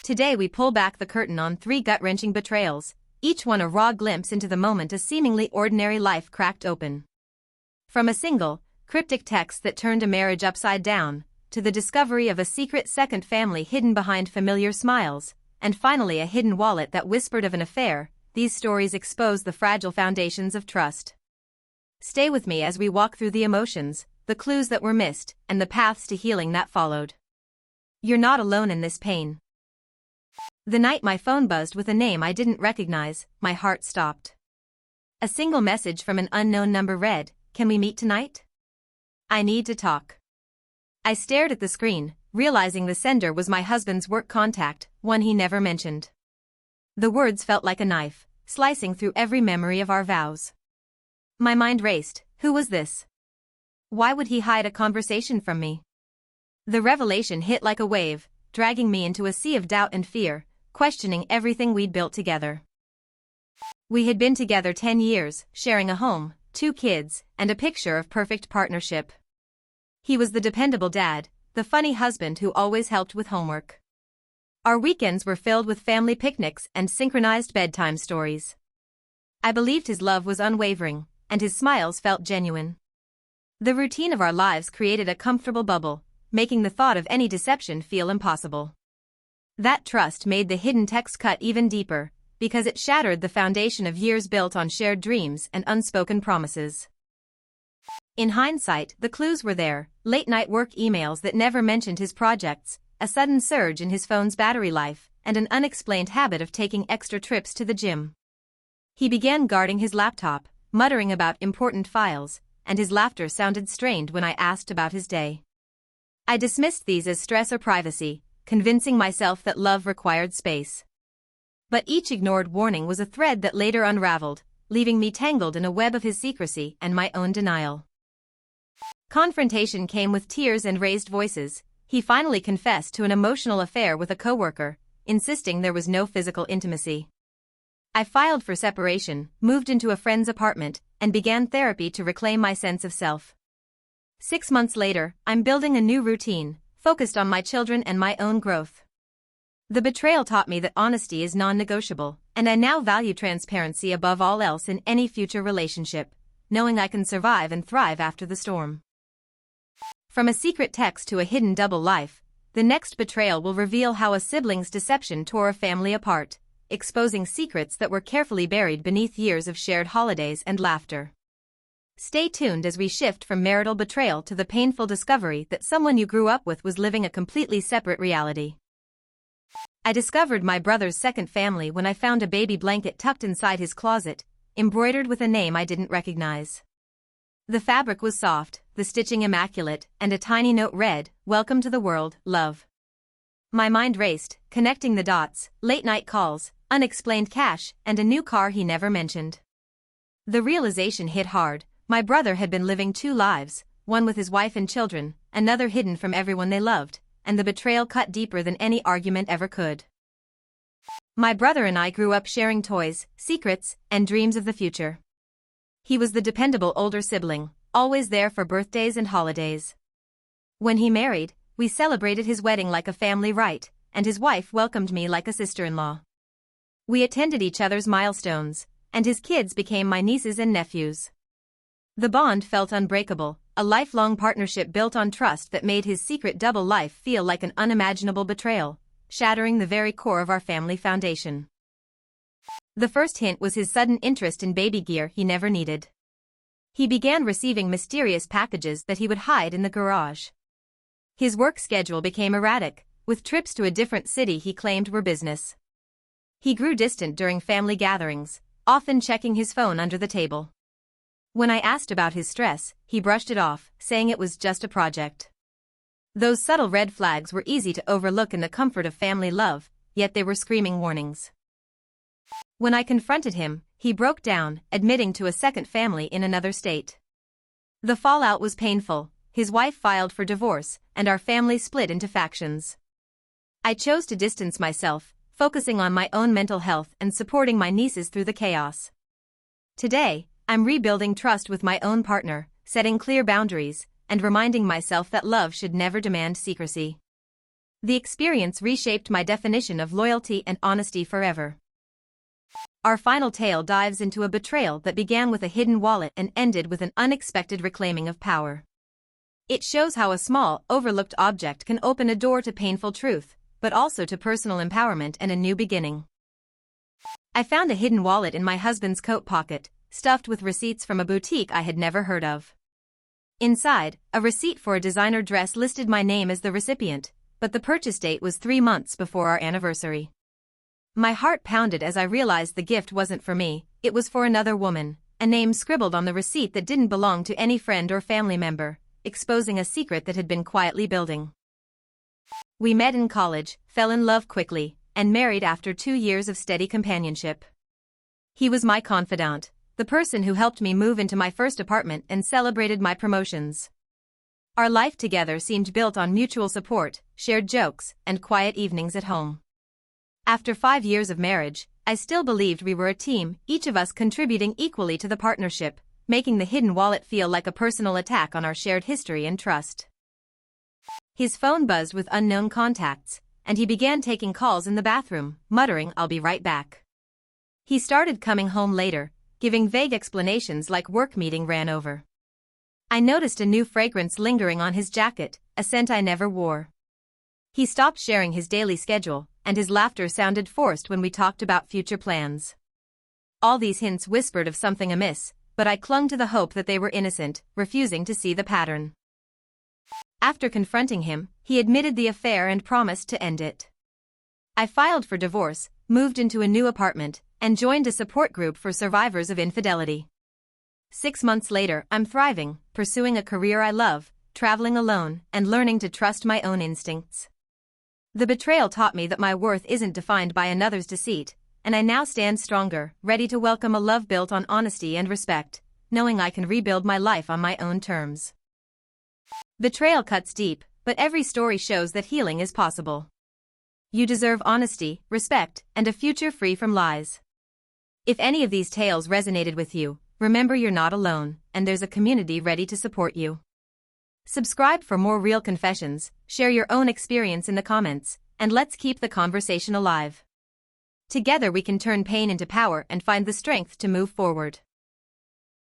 Today we pull back the curtain on 3 gut-wrenching betrayals, each one a raw glimpse into the moment a seemingly ordinary life cracked open. From a single, cryptic text that turned a marriage upside down, to the discovery of a secret second family hidden behind familiar smiles, and finally a hidden wallet that whispered of an affair, these stories expose the fragile foundations of trust. Stay with me as we walk through the emotions, the clues that were missed, and the paths to healing that followed. You're not alone in this pain. The night my phone buzzed with a name I didn't recognize, my heart stopped. A single message from an unknown number read, "Can we meet tonight? I need to talk." I stared at the screen, realizing the sender was my husband's work contact, one he never mentioned. The words felt like a knife, slicing through every memory of our vows. My mind raced. Who was this? Why would he hide a conversation from me? The revelation hit like a wave, dragging me into a sea of doubt and fear, questioning everything we'd built together. We had been together 10 years, sharing a home, 2 kids, and a picture of perfect partnership. He was the dependable dad, the funny husband who always helped with homework. Our weekends were filled with family picnics and synchronized bedtime stories. I believed his love was unwavering, and his smiles felt genuine. The routine of our lives created a comfortable bubble, making the thought of any deception feel impossible. That trust made the hidden text cut even deeper, because it shattered the foundation of years built on shared dreams and unspoken promises. In hindsight, the clues were there: late-night work emails that never mentioned his projects, a sudden surge in his phone's battery life, and an unexplained habit of taking extra trips to the gym. He began guarding his laptop, muttering about important files, and his laughter sounded strained when I asked about his day. I dismissed these as stress or privacy, convincing myself that love required space. But each ignored warning was a thread that later unraveled, leaving me tangled in a web of his secrecy and my own denial. Confrontation came with tears and raised voices. He finally confessed to an emotional affair with a coworker, insisting there was no physical intimacy. I filed for separation, moved into a friend's apartment, and began therapy to reclaim my sense of self. 6 months later, I'm building a new routine, focused on my children and my own growth. The betrayal taught me that honesty is non-negotiable, and I now value transparency above all else in any future relationship, knowing I can survive and thrive after the storm. From a secret text to a hidden double life, the next betrayal will reveal how a sibling's deception tore a family apart, exposing secrets that were carefully buried beneath years of shared holidays and laughter. Stay tuned as we shift from marital betrayal to the painful discovery that someone you grew up with was living a completely separate reality. I discovered my brother's second family when I found a baby blanket tucked inside his closet, embroidered with a name I didn't recognize. The fabric was soft, the stitching immaculate, and a tiny note read, "Welcome to the world, love." My mind raced, connecting the dots: late-night calls, unexplained cash, and a new car he never mentioned. The realization hit hard. My brother had been living 2 lives, one with his wife and children, another hidden from everyone they loved, and the betrayal cut deeper than any argument ever could. My brother and I grew up sharing toys, secrets, and dreams of the future. He was the dependable older sibling, always there for birthdays and holidays. When he married, we celebrated his wedding like a family rite, and his wife welcomed me like a sister-in-law. We attended each other's milestones, and his kids became my nieces and nephews. The bond felt unbreakable, a lifelong partnership built on trust that made his secret double life feel like an unimaginable betrayal, shattering the very core of our family foundation. The first hint was his sudden interest in baby gear he never needed. He began receiving mysterious packages that he would hide in the garage. His work schedule became erratic, with trips to a different city he claimed were business. He grew distant during family gatherings, often checking his phone under the table. When I asked about his stress, he brushed it off, saying it was just a project. Those subtle red flags were easy to overlook in the comfort of family love, yet they were screaming warnings. When I confronted him, he broke down, admitting to a second family in another state. The fallout was painful. His wife filed for divorce, and our family split into factions. I chose to distance myself, focusing on my own mental health and supporting my nieces through the chaos. Today, I'm rebuilding trust with my own partner, setting clear boundaries, and reminding myself that love should never demand secrecy. The experience reshaped my definition of loyalty and honesty forever. Our final tale dives into a betrayal that began with a hidden wallet and ended with an unexpected reclaiming of power. It shows how a small, overlooked object can open a door to painful truth, but also to personal empowerment and a new beginning. I found a hidden wallet in my husband's coat pocket, stuffed with receipts from a boutique I had never heard of. Inside, a receipt for a designer dress listed my name as the recipient, but the purchase date was 3 months before our anniversary. My heart pounded as I realized the gift wasn't for me, it was for another woman, a name scribbled on the receipt that didn't belong to any friend or family member, exposing a secret that had been quietly building. We met in college, fell in love quickly, and married after 2 years of steady companionship. He was my confidant, the person who helped me move into my first apartment and celebrated my promotions. Our life together seemed built on mutual support, shared jokes, and quiet evenings at home. After 5 years of marriage, I still believed we were a team, each of us contributing equally to the partnership, making the hidden wallet feel like a personal attack on our shared history and trust. His phone buzzed with unknown contacts, and he began taking calls in the bathroom, muttering, "I'll be right back." He started coming home later, giving vague explanations like work meeting ran over. I noticed a new fragrance lingering on his jacket, a scent I never wore. He stopped sharing his daily schedule, and his laughter sounded forced when we talked about future plans. All these hints whispered of something amiss, but I clung to the hope that they were innocent, refusing to see the pattern. After confronting him, he admitted the affair and promised to end it. I filed for divorce, moved into a new apartment, and joined a support group for survivors of infidelity. 6 months later, I'm thriving, pursuing a career I love, traveling alone, and learning to trust my own instincts. The betrayal taught me that my worth isn't defined by another's deceit, and I now stand stronger, ready to welcome a love built on honesty and respect, knowing I can rebuild my life on my own terms. Betrayal cuts deep, but every story shows that healing is possible. You deserve honesty, respect, and a future free from lies. If any of these tales resonated with you, remember you're not alone, and there's a community ready to support you. Subscribe for more real confessions, share your own experience in the comments, and let's keep the conversation alive. Together we can turn pain into power and find the strength to move forward.